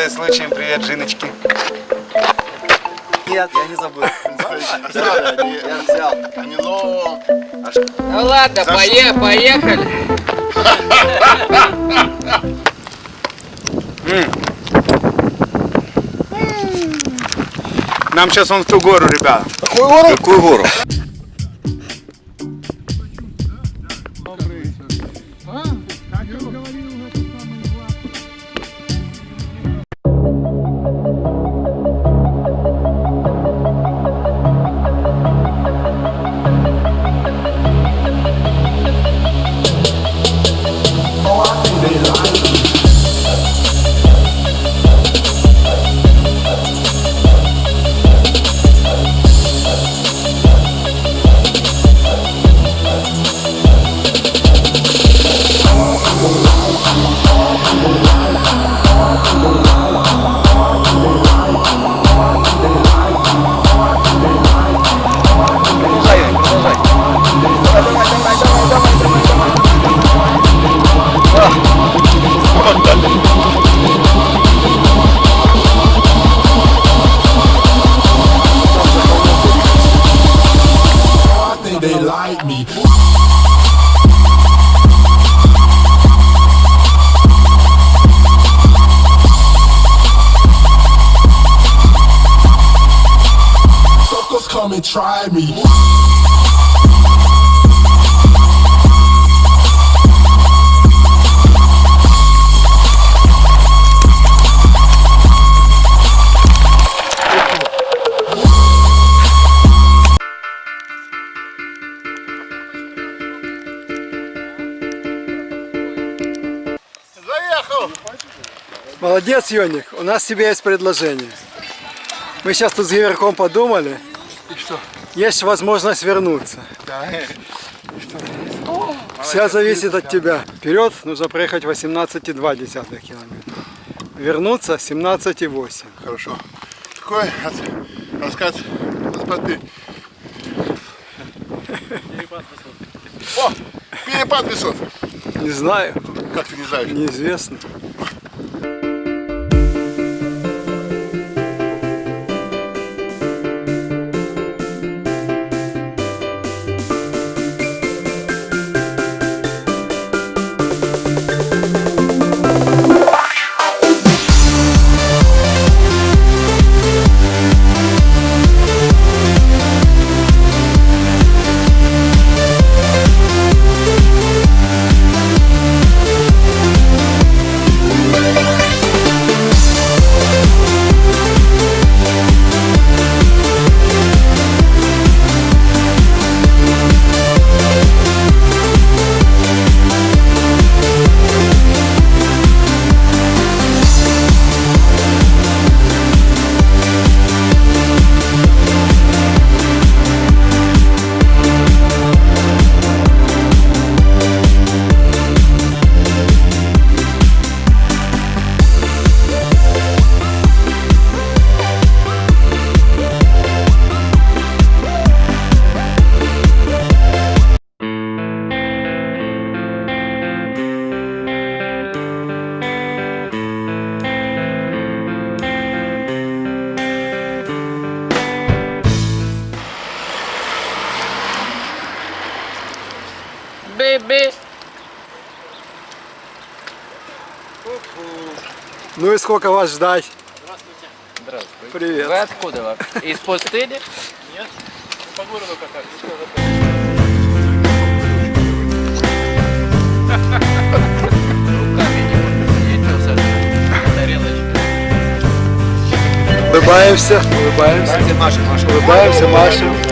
Пользуясь случаем, привет, Жиночки. Нет, я не забыл. Я взял. Ну ладно, поехали. Нам сейчас он в ту гору, ребята. Какую гору? Какую гору? They like me. Suckers come and try me. Молодец, Йоник, у нас к тебе есть предложение. Мы сейчас тут с Гиверком подумали. Что? Есть возможность вернуться. Да. Вся зависит от тебя. Вперед нужно проехать 18,2 километра. Вернуться 17,8. Хорошо. Какой рассказ господи? О, перепад высот. Не знаю, Как ты не знаешь? неизвестно. Бэби. Ну и сколько вас ждать? Здравствуйте. Привет. Вы откуда вообще? Из пустыни? Нет, по городу катались. Руками не едется. Тарелочка. Улыбаемся, улыбаемся. Маша. Улыбаемся, Маша.